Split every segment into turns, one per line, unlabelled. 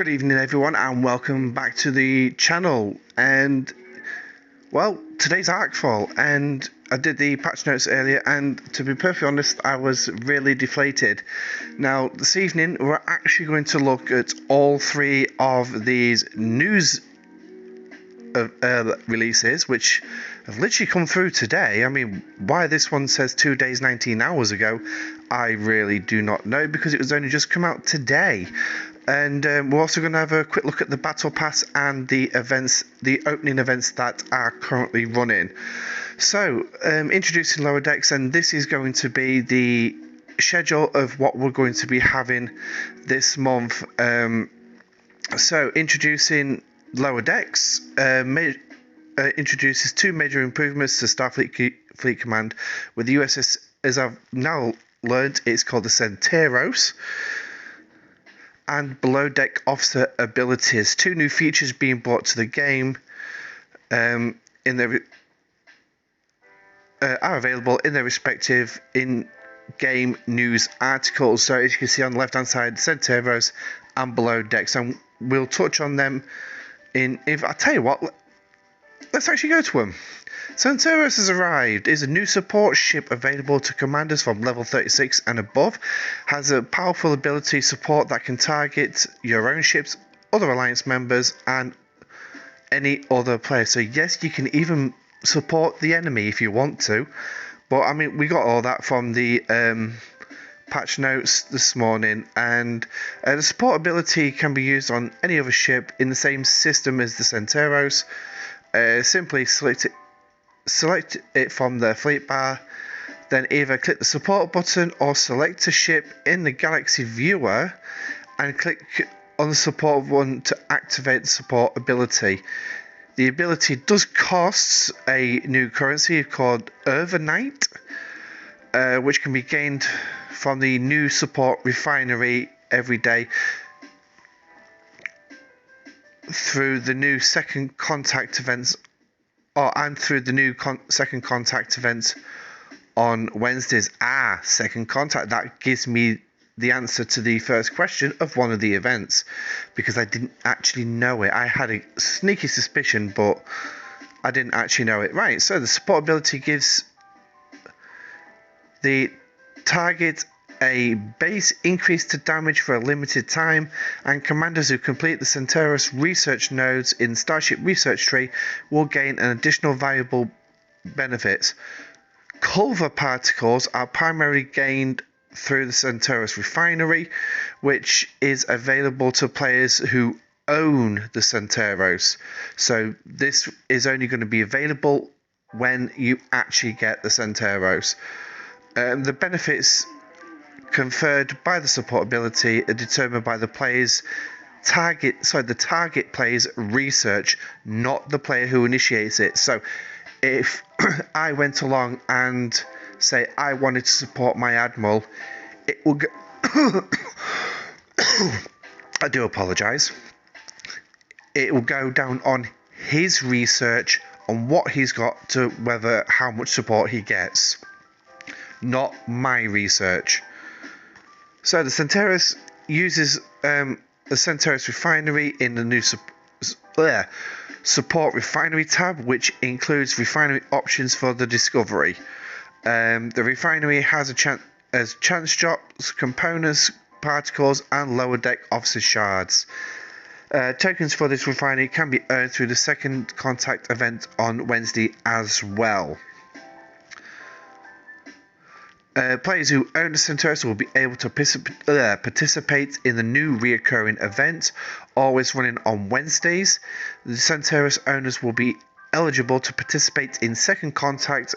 Good evening everyone and welcome back to the channel. And well, today's Arcfall, and I did the patch notes earlier, and to be perfectly honest, I was really deflated. Now this evening we're actually going to look at all three of these news releases which have literally come through today. I mean, why this one says 2 days 19 hours ago, I really do not know, because it was only just come out today. And we're also going to have a quick look at the battle pass and the events, the opening events that are currently running. So introducing Lower Decks, and this is going to be the schedule of what we're going to be having this month. So introducing Lower Decks introduces two major improvements to Starfleet Fleet Command with the USS, as I've now learned, it's called the Centauros, and below deck officer abilities. Two new features being brought to the game are available in their respective in-game news articles. So as you can see on the left hand side, Centauros and below decks, and we'll touch on them if I tell you what, let's actually go to them. Centauros has arrived. Is a new support ship available to commanders from level 36 and above. Has a powerful ability support that can target your own ships, other alliance members, and any other player. So yes, you can even support the enemy if you want to. But I mean, we got all that from the patch notes this morning, and the support ability can be used on any other ship in the same system as the Centauros. Simply select it from the fleet bar, then either click the support button or select a ship in the Galaxy viewer and click on the support button to activate the support ability. The ability does cost a new currency called Overnight, which can be gained from the new support Refinery every day through the new second contact events, and through the new second contact events on Wednesdays. Second contact, that gives me the answer to the first question of one of the events, because I didn't actually know it. I had a sneaky suspicion, but I didn't actually know it. Right, so the support ability gives the target a base increase to damage for a limited time, and commanders who complete the Centauros research nodes in Starship Research Tree will gain an additional valuable benefits. Culver particles are primarily gained through the Centauros Refinery, which is available to players who own the Centauros. So this is only going to be available when you actually get the Centauros. The benefits conferred by the support ability are determined by the target player's research, not the player who initiates it. So if I went along and say I wanted to support my admiral, it will go I do apologize. It will go down on his research on what he's got to whether how much support he gets, not my research. So the Centauros uses the Centauros Refinery in the new support Refinery tab, which includes refinery options for the Discovery. The Refinery has chance drops, components, particles, and lower deck officer shards. Tokens for this refinery can be earned through the second contact event on Wednesday as well. Players who own the Centauros will be able to participate in the new reoccurring event, always running on Wednesdays. The Centauros owners will be eligible to participate in second contact,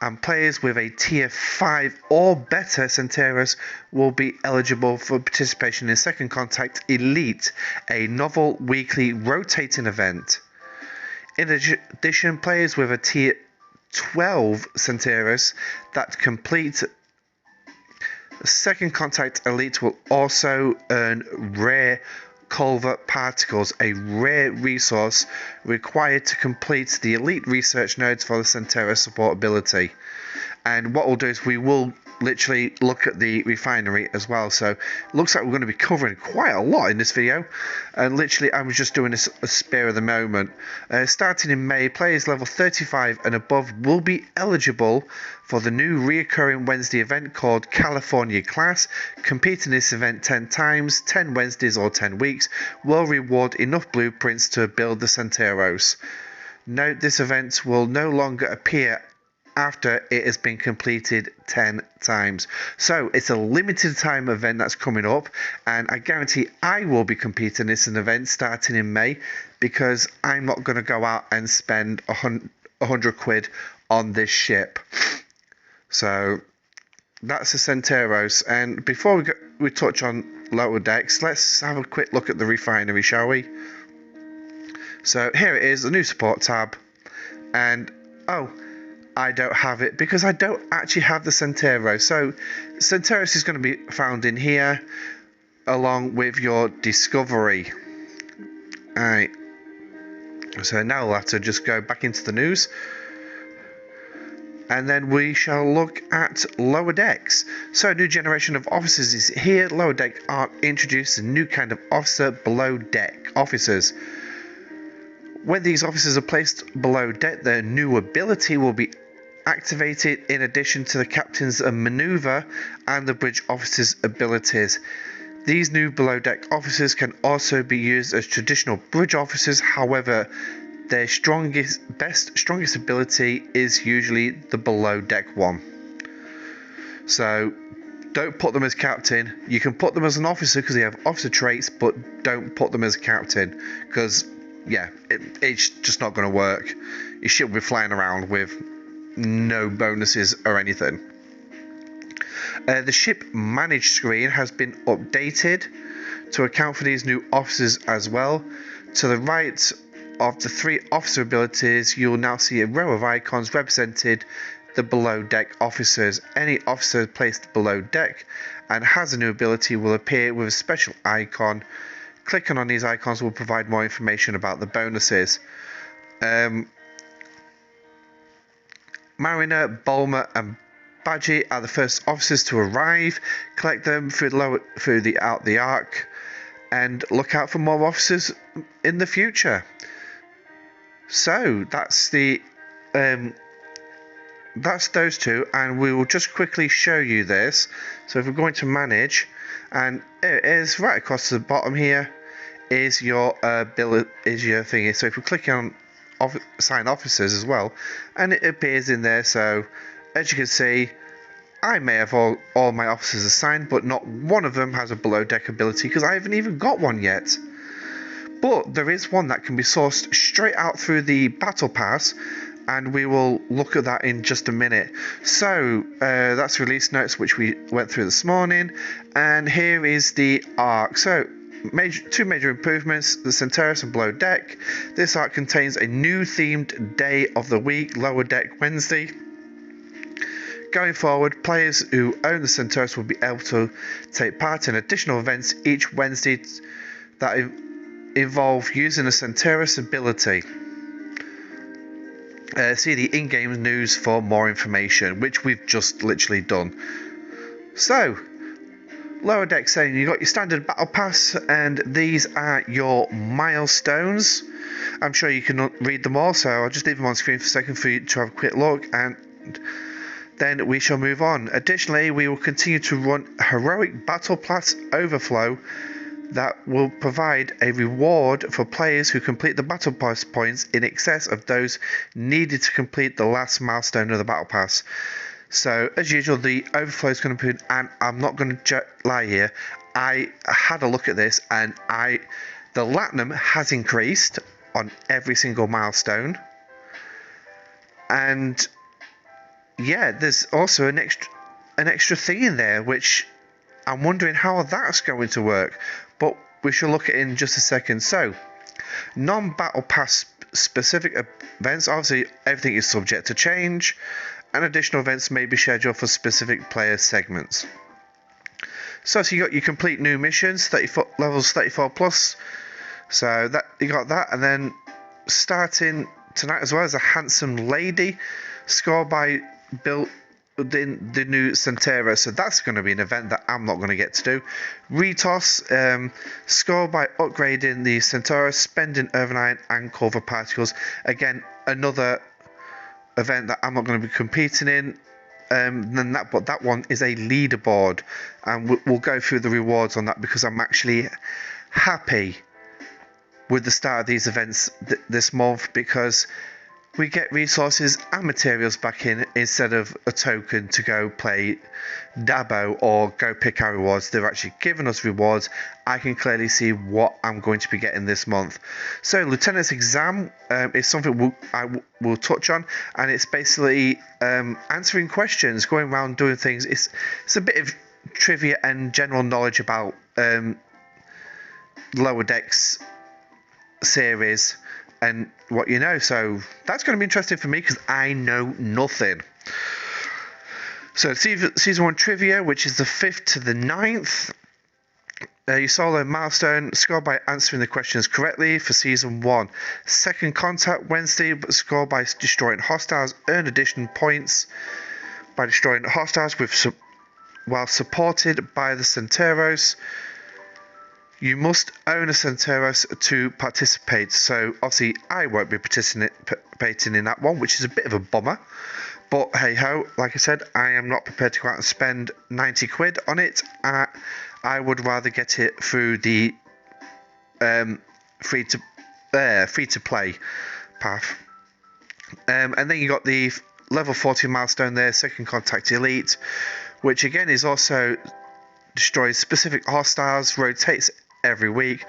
and players with a tier 5 or better Centauros will be eligible for participation in second contact Elite, a novel weekly rotating event. In addition, players with a tier 12 Centauros that complete second contact Elite will also earn rare Culver particles, a rare resource required to complete the Elite research nodes for the Centauros support ability. And what we'll do is we will literally look at the refinery as well. So it looks like we're going to be covering quite a lot in this video, and literally I was just doing a spare of the moment. Starting in May, players level 35 and above will be eligible for the new reoccurring Wednesday event called California Class. Compete in this event 10 times, 10 Wednesdays or 10 weeks will reward enough blueprints to build the Centauros. Note, this event will no longer appear after it has been completed 10 times. So it's a limited time event that's coming up, and I guarantee I will be competing this an event starting in May, because I'm not going to go out and spend 100 quid on this ship. So that's the Centauros. And before we touch on lower decks, let's have a quick look at the refinery, shall we? So here it is, the new support tab, and I don't have it because I don't actually have the Centauros. So Centauros is going to be found in here along with your discovery. Alright, so now we'll have to just go back into the news, and then we shall look at lower decks. So a new generation of officers is here. Lower deck are introduced a new kind of officer, below deck officers. When these officers are placed below deck, their new ability will be activated in addition to the captain's maneuver and the bridge officer's abilities. These new below deck officers can also be used as traditional bridge officers. However, their strongest ability is usually the below deck one. So don't put them as captain. You can put them as an officer because they have officer traits, but don't put them as captain, because yeah, it's just not going to work. You should be flying around with no bonuses or anything. The ship manage screen has been updated to account for these new officers as well. To the right of the 3 officer abilities, you'll now see a row of icons represented the below deck officers. Any officer placed below deck and has a new ability will appear with a special icon. Clicking on these icons will provide more information about the bonuses. Mariner, Bulmer and Badgie are the first officers to arrive. Collect them through the arc, and look out for more officers in the future. So that's those two, and we will just quickly show you this. So if we're going to manage, and it is right across the bottom here is your thingy. So if we click on assign officers as well, and it appears in there. So as you can see, I may have all my officers assigned, but not one of them has a below deck ability because I haven't even got one yet. But there is one that can be sourced straight out through the battle pass, and we will look at that in just a minute. So that's release notes, which we went through this morning, and here is the arc. So two major improvements: the Centauros and below deck. This arc contains a new themed day of the week, lower deck Wednesday. Going forward, players who own the Centauros will be able to take part in additional events each Wednesday that involve using a Centauros ability. See the in-game news for more information, which we've just literally done. So lower deck saying you got your standard battle pass, and these are your milestones. I'm sure you can read them all, so I'll just leave them on screen for a second for you to have a quick look, and then we shall move on. Additionally, we will continue to run heroic battle pass overflow that will provide a reward for players who complete the battle pass points in excess of those needed to complete the last milestone of the battle pass. So as usual, the overflow is going to be, and I'm not going to lie here, I had a look at this, and the Latinum has increased on every single milestone, and yeah, there's also an extra thing in there, which I'm wondering how that's going to work, but we shall look at it in just a second. So non-battle pass specific events, obviously everything is subject to change, and additional events may be scheduled for specific player segments. So you got your complete new missions, levels 34 plus. So that you got that, and then starting tonight as well as a handsome lady, scored by the new Centero, so that's going to be an event that I'm not going to get to do. Retoss, score by upgrading the Centero, spending overnight and cover particles. Again, another event that I'm not going to be competing in. But that one is a leaderboard, and we'll go through the rewards on that, because I'm actually happy with the start of these events this month, because we get resources and materials back in instead of a token to go play Dabo or go pick our rewards. They're actually giving us rewards. I can clearly see what I'm going to be getting this month. So Lieutenant's exam is something I will touch on, and it's basically answering questions, going around doing things. It's a bit of trivia and general knowledge about Lower Decks series and what you know. So that's going to be interesting for me, because I know nothing. So season 1 trivia, which is the 5th to the 9th. You solo milestone, score by answering the questions correctly for season 1. Second contact Wednesday, but score by destroying hostiles, earn additional points by destroying hostiles while supported by the Centeros. You must own a Centeros to participate. So obviously I won't be participating in that one, which is a bit of a bummer. But hey ho, like I said, I am not prepared to go out and spend 90 quid on it. I would rather get it through the free to play path. And then you got the level 40 milestone there, second contact elite, which again is also destroys specific hostiles, rotates every week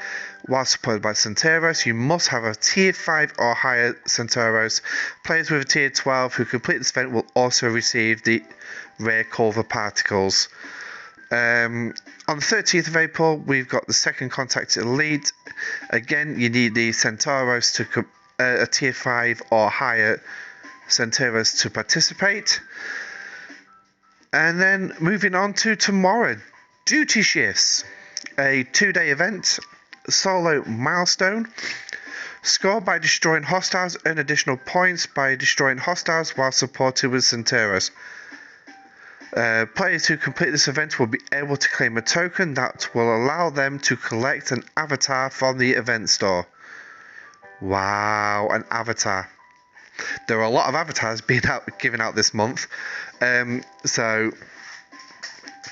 while supported by Centeros. You must have a tier 5 or higher Centeros. Players with a tier 12 who complete this event will also receive the rare Culver particles. On the 13th of April, we've got the second contact elite. Again, you need the Centeros to a tier 5 or higher Centeros to participate. And then moving on to tomorrow, duty shifts, a 2-day event, solo milestone, score by destroying hostiles, earn additional points by destroying hostiles while supported with Centeros. Players who complete this event will be able to claim a token that will allow them to collect an avatar from the event store. Wow, an avatar. There are a lot of avatars being given out this month. So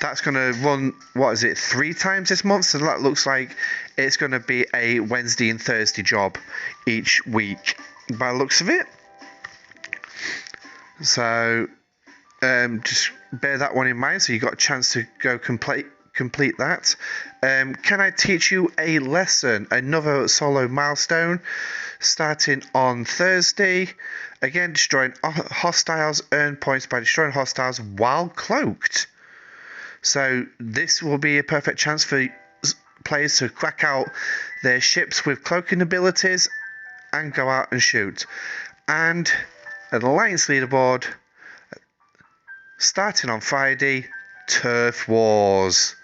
that's going to run, 3 times this month? So that looks like it's going to be a Wednesday and Thursday job each week, by the looks of it. So just bear that one in mind, so you got a chance to go complete that. Can I teach you a lesson? Another solo milestone starting on Thursday. Again, destroying hostiles, earn points by destroying hostiles while cloaked. So this will be a perfect chance for players to crack out their ships with cloaking abilities and go out and shoot. And an alliance leaderboard starting on Friday, Turf Wars.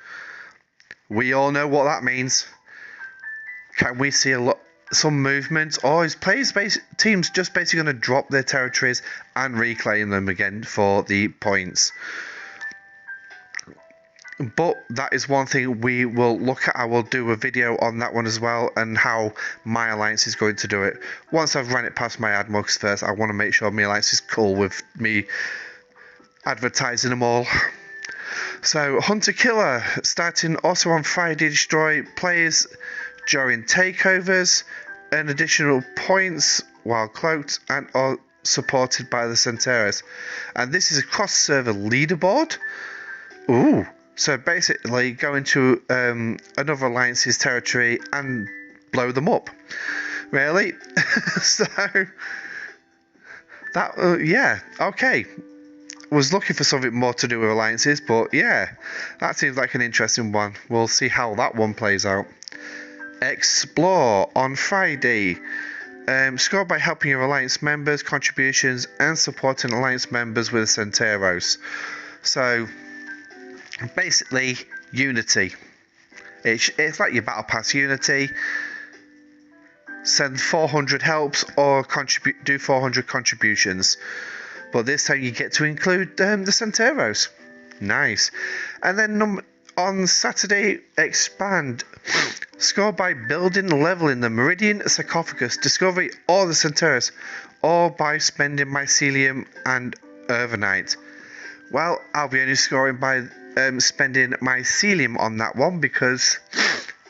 We all know what that means. Can we see some movement, or is teams just basically going to drop their territories and reclaim them again for the points? But that is one thing we will look at. I will do a video on that one as well, and how my alliance is going to do it. Once I've run it past my admux first, I want to make sure my alliance is cool with me advertising them all. So Hunter Killer starting also on Friday, destroy players during takeovers, earn additional points while cloaked and are supported by the Centeros. And this is a cross-server leaderboard. Ooh. So basically go into another alliance's territory and blow them up. Really? So that yeah, okay. Was looking for something more to do with alliances, but yeah, that seems like an interesting one. We'll see how that one plays out. Explore on Friday. Score by helping your alliance members, contributions, and supporting alliance members with Centeros. So basically, Unity. It's like your Battle Pass Unity. Send 400 helps or do 400 contributions. but this time you get to include the Centauros. Nice. And then on Saturday, expand. Score by building, leveling the Meridian, Sarcophagus, Discovery, or the Centauros, or by spending Mycelium and Overnight. Well, I'll be only scoring by spending Mycelium on that one because,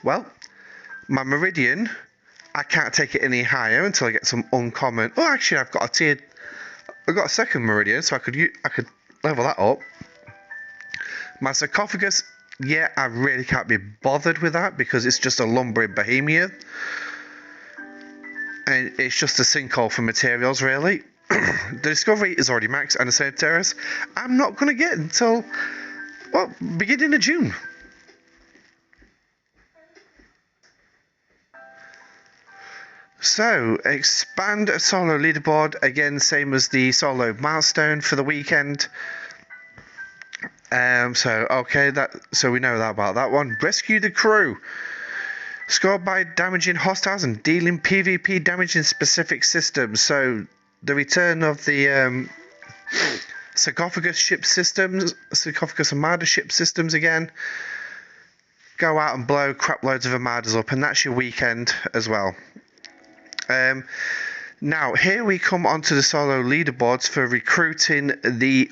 well, my Meridian, I can't take it any higher until I get some uncommon. Oh, actually, I've got a second Meridian, so I could level that up. My Sarcophagus, yeah, I really can't be bothered with that because it's just a lumbering behemoth. And it's just a sinkhole for materials, really. The Discovery is already maxed, and the Centauros I'm not going to get until, well, beginning of June. So, expand a solo leaderboard, again, same as the solo milestone for the weekend. So we know that about that one. Rescue the crew. Score by damaging hostiles and dealing PvP damage in specific systems. So the return of the Sarcophagus ship systems, Sarcophagus Armada ship systems again. Go out and blow crap loads of Armadas up, and that's your weekend as well. Now here we come onto the solo leaderboards for recruiting the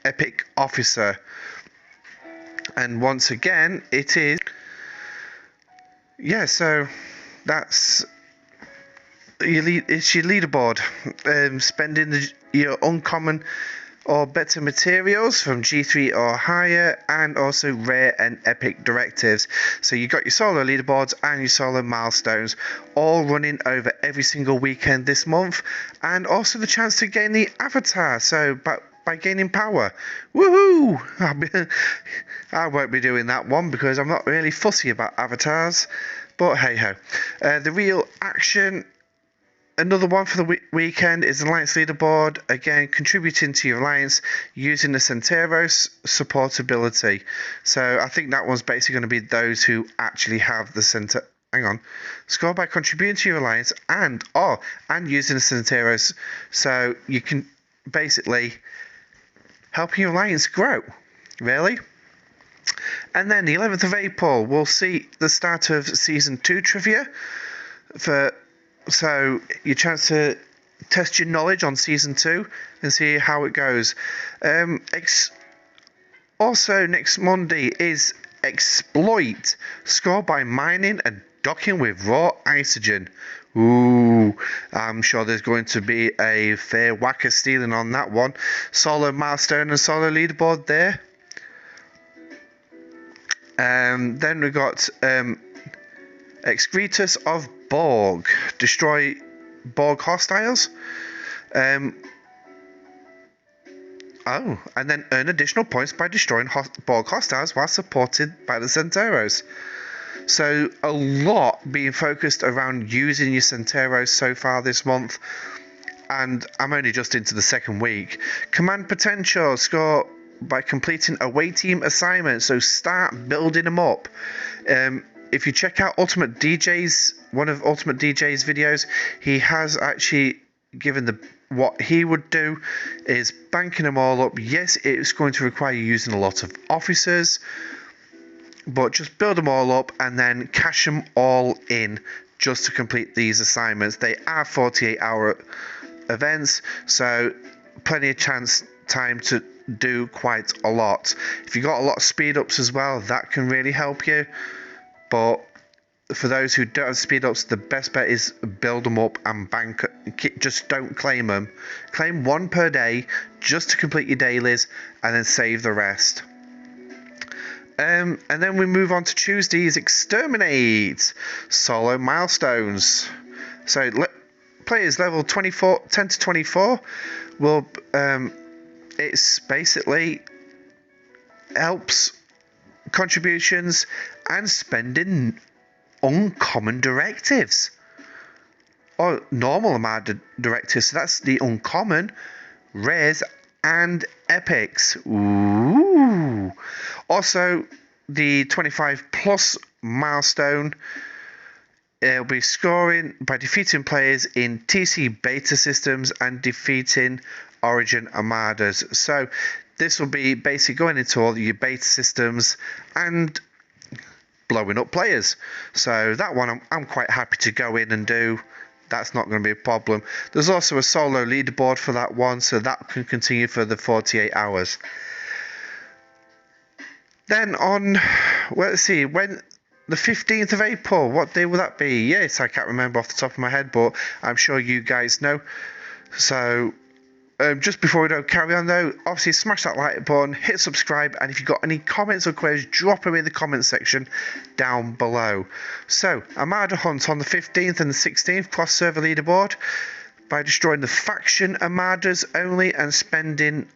Epic Officer, and once again it is so that's it's your leaderboard, spending your uncommon or better materials from G3 or higher, and also rare and epic directives. So you got your solo leaderboards and your solo milestones all running over every single weekend this month, and also the chance to gain the avatar, so by gaining power. Woohoo! I won't be doing that one because I'm not really fussy about avatars, but hey ho. The real action, another one for the weekend, is the Alliance leaderboard. Again, contributing to your Alliance using the Centauros supportability. So I think that one's basically going to be those who actually have the Score by contributing to your Alliance and using the Centauros. So you can basically helping your Alliance grow, really. And then the 11th of April, we'll see the start of Season 2 trivia. So your chance to test your knowledge on Season 2 and see how it goes. Also, next Monday is Exploit. Score by mining and docking with raw oxygen. Ooh, I'm sure there's going to be a fair whack of stealing on that one. Solo milestone and solo leaderboard there. Then we got Excretus of Borg. Destroy Borg hostiles. And then earn additional points by destroying Borg hostiles while supported by the Centauros. So a lot being focused around using your Centauros so far this month, and I'm only just into the second week. Command potential, score by completing away team assignments, so start building them up. If you check out Ultimate DJ's, one of Ultimate DJ's videos, he has actually given what he would do is banking them all up. Yes, it's going to require you using a lot of officers, but just build them all up and then cash them all in just to complete these assignments. They are 48-hour events, so plenty of time to do quite a lot. If you got a lot of speed ups as well, that can really help you. But for those who don't have speed ups, the best bet is build them up and bank. Just don't claim them. Claim one per day just to complete your dailies, and then save the rest. And then we move on to Tuesday's Exterminate solo milestones. So players level 10 to 24 will it's basically helps contributions and spending uncommon directives or normal Armada directives. So that's the uncommon, rares, and epics. Ooh. Also, the 25 plus milestone. It'll be scoring by defeating players in TC beta systems and defeating Origin Armadas. So this will be basically going into all your beta systems and blowing up players. So that one I'm quite happy to go in and do. That's not going to be a problem. There's also a solo leaderboard for that one, so that can continue for the 48 hours. Then on, well, let's see, when the 15th of April, what day will that be? Yes, I can't remember off the top of my head, but I'm sure you guys know. So just before we don't carry on though, obviously smash that like button, hit subscribe, and if you've got any comments or queries, drop them in the comment section down below. So, Armada Hunt on the 15th and the 16th, cross-server leaderboard, by destroying the faction Armadas only and spending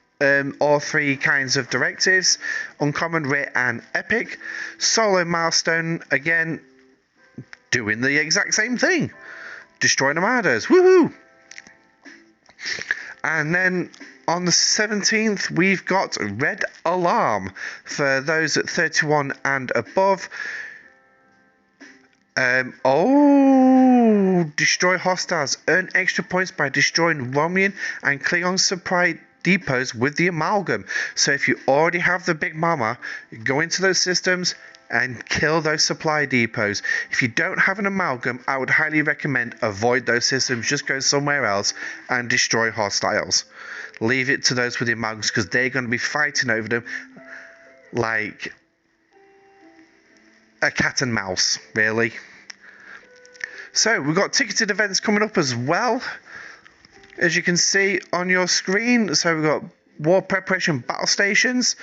all three kinds of directives, uncommon, rare, and epic. Solo Milestone, again, doing the exact same thing, destroying Armadas, woohoo! And then on the 17th, we've got Red Alarm for those at 31 and above. Destroy hostiles. Earn extra points by destroying Romulan and Klingon supply depots with the amalgam. So if you already have the Big Mama, go into those systems and kill those supply depots. If you don't have an amalgam, I would highly recommend avoid those systems. Just go somewhere else and destroy hostiles. Leave it to those with the amalgams, because they're going to be fighting over them like a cat and mouse, really. So we've got ticketed events coming up as well, as you can see on your screen. So we've got war preparation battle stations,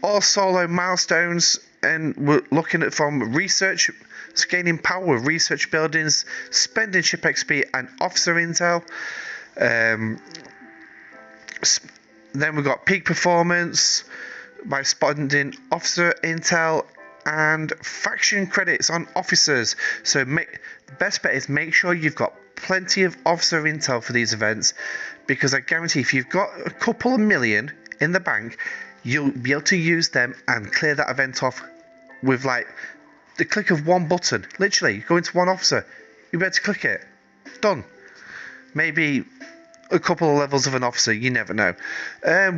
all solo milestones, and we're looking at from research, scaling power with research buildings, spending ship XP and officer intel. Then we've got peak performance by spending officer intel and faction credits on officers. So the best bet is make sure you've got plenty of officer intel for these events, because I guarantee if you've got a couple of million in the bank, you'll be able to use them and clear that event off with like the click of one button. Literally, go into one officer, you'll be able to click it. Done. Maybe a couple of levels of an officer, you never know.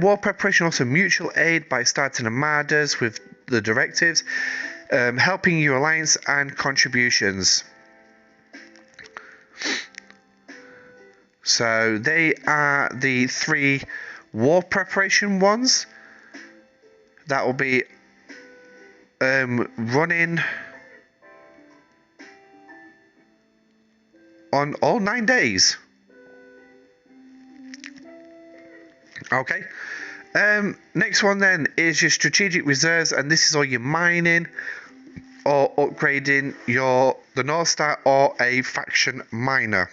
War preparation, also mutual aid by starting armadas with the directives, helping your alliance and contributions. So they are the three war preparation ones that will be running on all 9 days. Okay. Next one then is your strategic reserves, and this is all your mining or upgrading the North Star or a faction miner,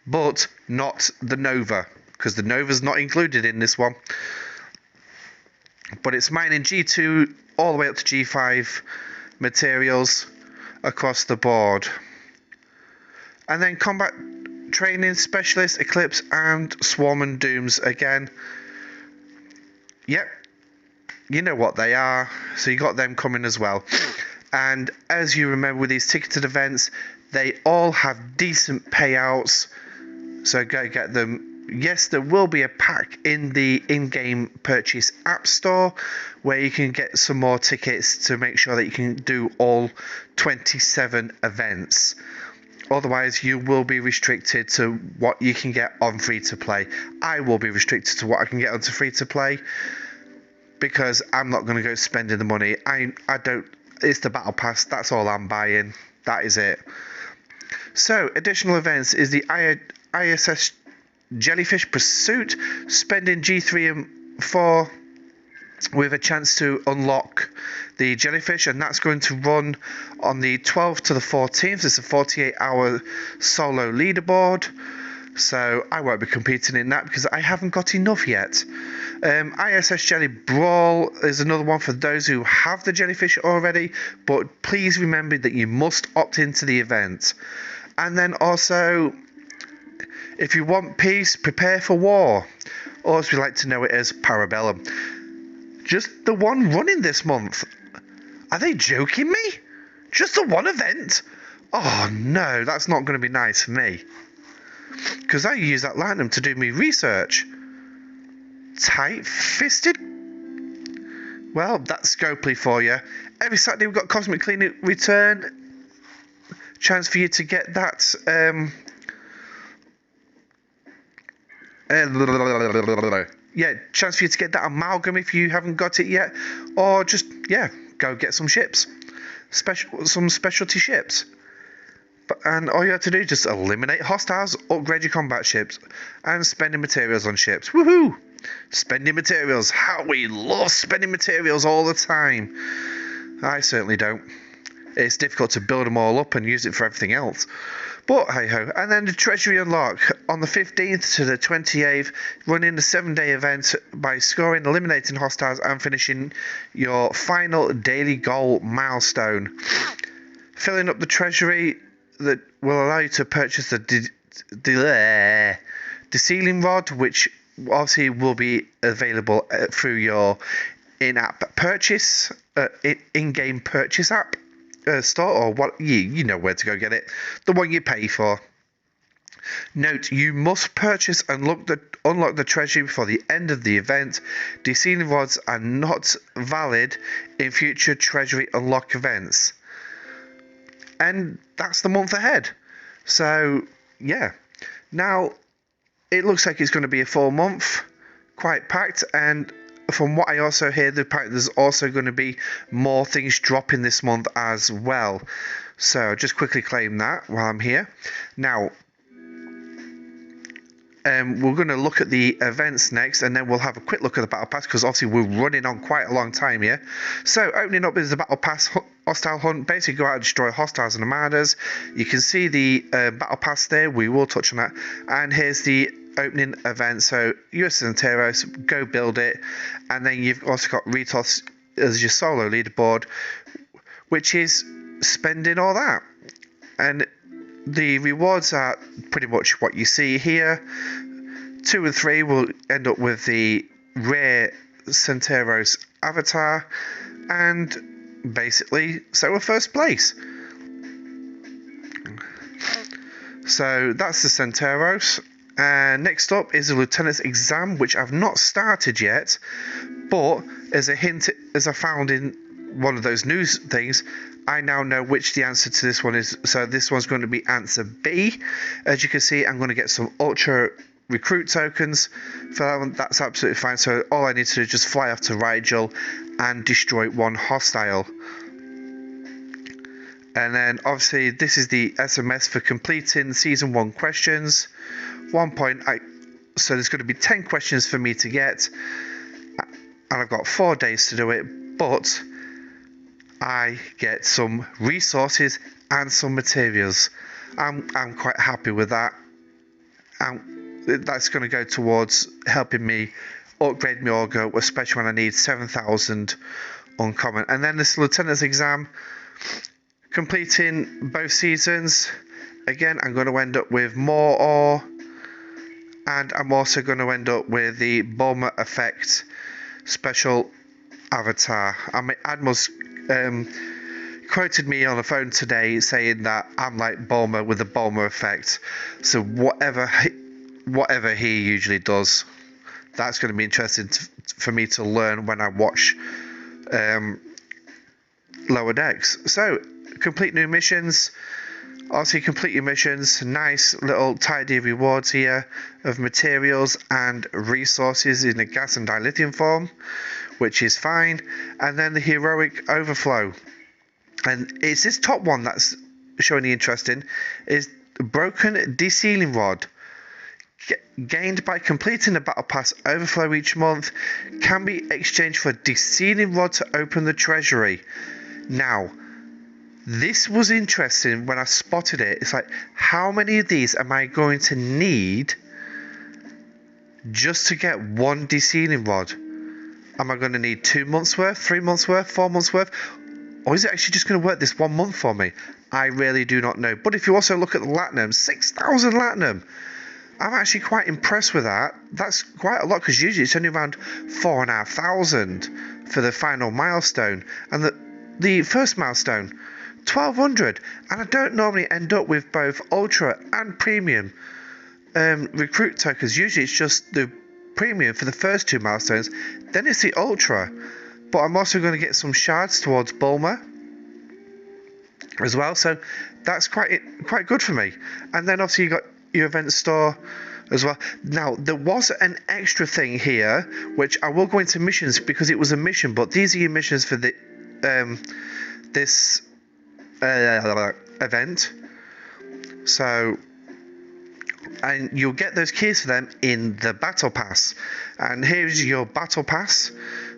but not the Nova, because the Nova's not included in this one. But it's mining G2 all the way up to G5 materials across the board. And then combat training specialist, Eclipse, and Swarm and Dooms again. Yep, you know what they are, so you got them coming as well. And as you remember with these ticketed events, they all have decent payouts, so go get them. Yes, there will be a pack in the in-game purchase app store where you can get some more tickets to make sure that you can do all 27 events. Otherwise, you will be restricted to what you can get on free-to-play. I will be restricted to what I can get onto free-to-play, because I'm not going to go spending the money. I don't. It's the battle pass. That's all I'm buying. That is it. So, additional events is the ISS Jellyfish Pursuit, spending G3 and 4 with a chance to unlock the Jellyfish, and that's going to run on the 12th to the 14th. It's a 48-hour solo leaderboard, so I won't be competing in that because I haven't got enough yet. ISS Jelly Brawl is another one for those who have the Jellyfish already, but please remember that you must opt into the event. And then also, if you want peace, prepare for war, or as we like to know it as Parabellum. Just the one running this month. Are they joking me? Just the one event? Oh no, that's not going to be nice for me. because I use that latinum to do me research. Tight-fisted? Well, that's Scopely for you. Every Saturday we've got Cosmic Cleaning Return. Chance for you to get that. Chance for you to get that amalgam if you haven't got it yet, or just go get some ships, some specialty ships. And all you have to do is just eliminate hostiles, upgrade your combat ships, and spending materials on ships. Woohoo! Spending materials. How we love spending materials all the time. I certainly don't. It's difficult to build them all up and use it for everything else. But hey ho. And then the Treasury Unlock on the 15th to the 28th, running the 7-day event by scoring, eliminating hostiles, and finishing your final daily goal milestone. Filling up the treasury that will allow you to purchase the sealing rod, which obviously will be available through your in-app purchase, in-game purchase app store, or what you know where to go get it, the one you pay for. Note, you must purchase and unlock the treasury before the end of the event. Desealing rods are not valid in future treasury unlock events. And that's the month ahead. So, yeah. Now, it looks like it's going to be a full month, quite packed, and from what I also hear, there's also going to be more things dropping this month as well. So, just quickly claim that while I'm here. Now, we're going to look at the events next, and then we'll have a quick look at the Battle Pass, because obviously we're running on quite a long time here. So, opening up is the Battle Pass Hostile Hunt. Basically, go out and destroy hostiles and armadas. You can see the Battle Pass there. We will touch on that. And here's the opening event. So, USS Anteros, go build it. And then you've also got Ritos as your solo leaderboard, which is spending all that. And the rewards are pretty much what you see here. 2 and 3 will end up with the rare Centauros avatar, and basically, so we're first place. So that's the Centauros. And next up is the Lieutenant's exam, which I've not started yet, but as a hint, as I found in one of those news things, I now know which the answer to this one is. So this one's going to be answer B. As you can see, I'm going to get some ultra recruit tokens for that one. That's absolutely fine. So all I need to do is just fly off to Rigel and destroy one hostile. And then obviously this is the SMS for completing season 1 questions. 1 point. So there's going to be 10 questions for me to get, and I've got 4 days to do it, but I get some resources and some materials. I'm quite happy with that. That's going to go towards helping me upgrade my Augur, especially when I need 7,000 uncommon. And then this Lieutenant's exam, completing both seasons. Again, I'm going to end up with more ore, and I'm also going to end up with the Bulma effect special avatar. I mean, Admiral's quoted me on the phone today saying that I'm like Bulma with the Bulma effect. So whatever he usually does, that's going to be interesting for me to learn when I watch Lower Decks. So complete new missions. Obviously, complete your missions. Nice little tidy rewards here of materials and resources in a gas and dilithium form, which is fine. And then the heroic overflow. And it's this top one that's showing the interest in, is broken desealing rod. Gained by completing the Battle Pass overflow each month, can be exchanged for a desealing rod to open the treasury. Now, this was interesting when I spotted it. It's like, how many of these am I going to need just to get one desealing rod? Am I going to need 2 months worth, 3 months worth, 4 months worth? Or is it actually just going to work this 1 month for me? I really do not know. But if you also look at the Latinum, 6,000 Latinum. I'm actually quite impressed with that. That's quite a lot, because usually it's only around 4,500 for the final milestone. And the first milestone, 1,200. And I don't normally end up with both Ultra and Premium. recruit tokens. Usually it's just the premium for the first 2 milestones, then it's the ultra. But I'm also going to get some shards towards Bulma as well, so that's quite good for me. And then obviously you got your event store as well. Now there was an extra thing here which I will go into missions because it was a mission, but these are your missions for the this event. So, and you'll get those keys for them in the battle pass. And here's your battle pass.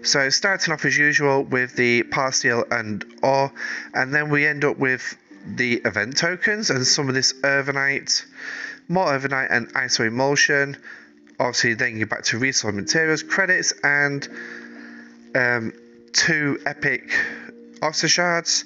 So starting off as usual with the power steel and ore, and then we end up with the event tokens and some of this Urbanite, more Urbanite and ISO emulsion. Obviously then you're back to resource materials, credits, and 2 epic officer shards,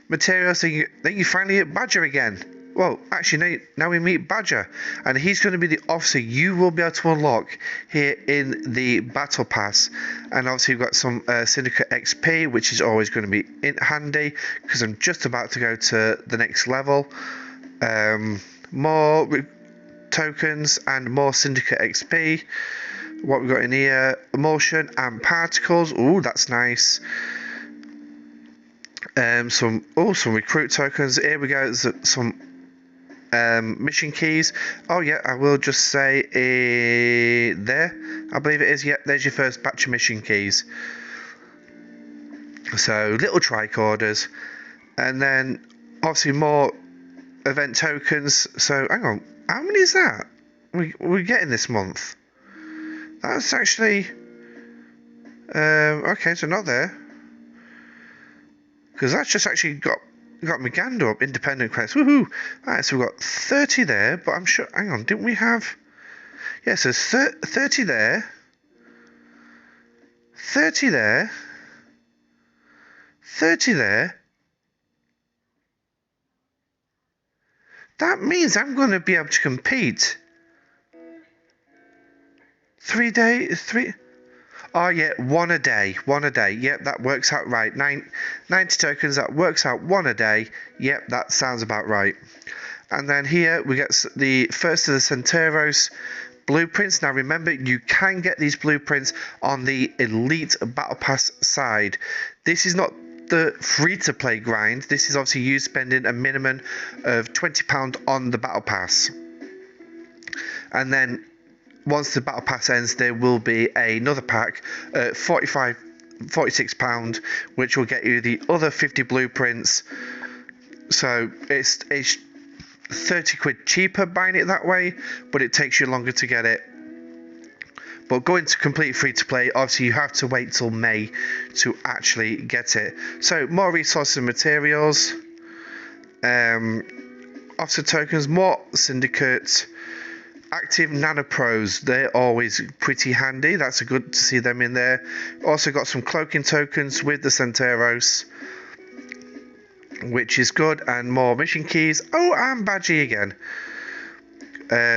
materials. Then you finally hit Badger again. Well, actually, now we meet Badger, and he's going to be the officer you will be able to unlock here in the Battle Pass. And obviously, we've got some Syndicate XP, which is always going to be handy, because I'm just about to go to the next level. More tokens and more Syndicate XP. What we've got in here, emulsion and particles. Ooh, that's nice. Some recruit tokens. Here we go. There's some mission keys. Oh yeah, I will just say there, I believe it is. Yep, there's your first batch of mission keys. So little tricorders, and then obviously more event tokens. So hang on, how many is that we're getting this month? That's actually okay, so not there, because that's just actually got my gander up. Independent credits, woohoo! Alright, so we've got 30 there, but I'm sure, hang on, didn't we have, yeah, so 30 there, 30 there, 30 there. That means I'm going to be able to compete 3 days, oh yeah, one a day. Yep, that works out right. 90 tokens, that works out 1 a day. Yep, that sounds about right. And then here we get the first of the Centauros blueprints. Now remember, you can get these blueprints on the Elite Battle Pass side. This is not the free-to-play grind. This is obviously you spending a minimum of £20 on the Battle Pass. And then once the Battle Pass ends, there will be another pack at £46, which will get you the other 50 blueprints. So it's 30 quid cheaper buying it that way, but it takes you longer to get it. But going to complete free to play, obviously you have to wait till May to actually get it. So more resources and materials, officer tokens, more syndicates, active nanopros. They're always pretty handy. That's good to see them in there. Also got some cloaking tokens with the Centauros, which is good, and more mission keys. Oh, and Badgie again.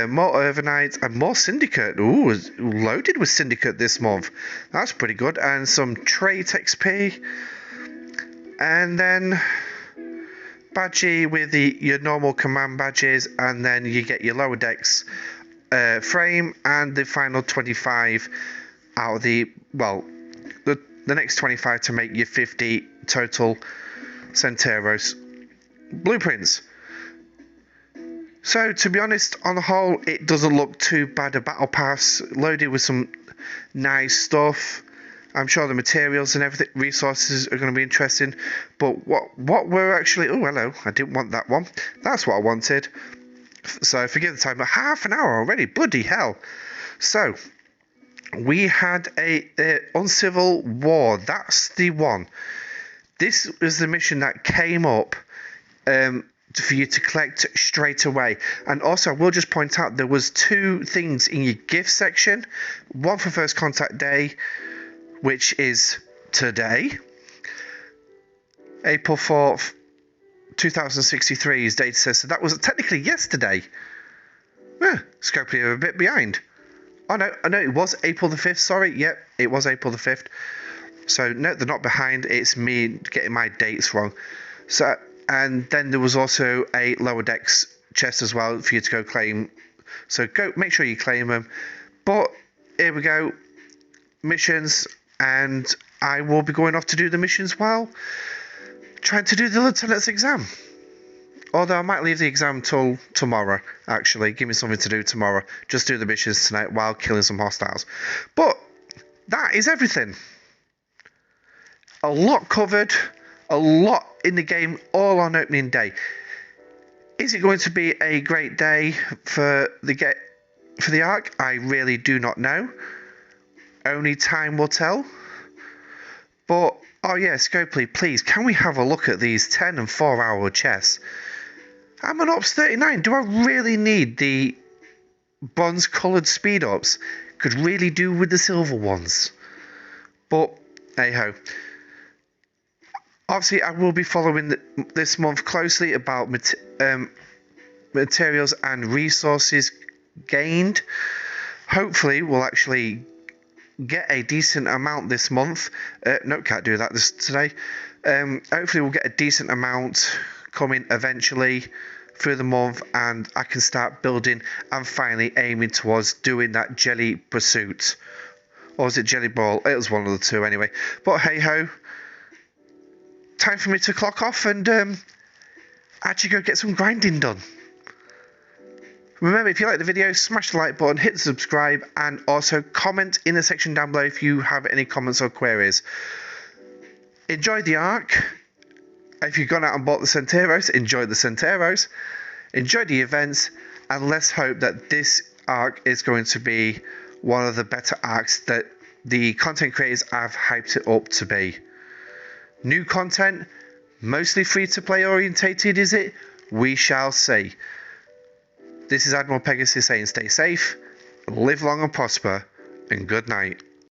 More Urbanite and more Syndicate. Ooh, loaded with Syndicate this month. That's pretty good. And some trait XP. And then Badgie with your normal command badges. And then you get your lower decks frame and the final 25 out of the next 25 to make your 50 total Centauros blueprints. So to be honest, on the whole, it doesn't look too bad. A battle pass loaded with some nice stuff. I'm sure the materials and everything, resources are going to be interesting. But what we're actually, oh hello, I didn't want that one. That's what I wanted. So forgive the time, but half an hour already, bloody hell. So we had a uncivil war. That's the one. This was the mission that came up for you to collect straight away. And also I will just point out there was 2 things in your gift section. One for First Contact Day, which is today, April 4th 2063 is data says, so that was technically yesterday. Scopely a bit behind. Oh no, it was April the 5th, sorry. Yep, it was April the 5th. So no, they're not behind, it's me getting my dates wrong. So, and then there was also a lower decks chest as well for you to go claim So go, make sure you claim them. But here we go, missions, and I will be going off to do the missions while trying to do the lieutenant's exam. Although I might leave the exam till tomorrow, actually. Give me something to do tomorrow. Just do the missions tonight while killing some hostiles. But that is everything. A lot covered, a lot in the game, all on opening day. Is it going to be a great day for the Ark? I really do not know. Only time will tell. But, oh yeah, Scopely, please, can we have a look at these 10 and 4 hour chests? I'm an Ops 39. Do I really need the bronze coloured speed ups? Could really do with the silver ones. But, hey ho. Obviously, I will be following this month closely about materials and resources gained. Hopefully, we'll actually get a decent amount this month. No, can't do that today. Hopefully, we'll get a decent amount coming eventually through the month, and I can start building and finally aiming towards doing that jelly pursuit. Or was it jelly ball? It was one of the two anyway. But hey ho, time for me to clock off and actually go get some grinding done. Remember, if you like the video, smash the like button, hit the subscribe, and also comment in the section down below if you have any comments or queries. Enjoy the Ark. If you've gone out and bought the Centauros, enjoy the Centauros. Enjoy the events, and let's hope that this Ark is going to be one of the better Arks that the content creators have hyped it up to be. New content, mostly free-to-play orientated, is it? We shall see. This is Admiral Pegasus saying stay safe, live long and prosper, and good night.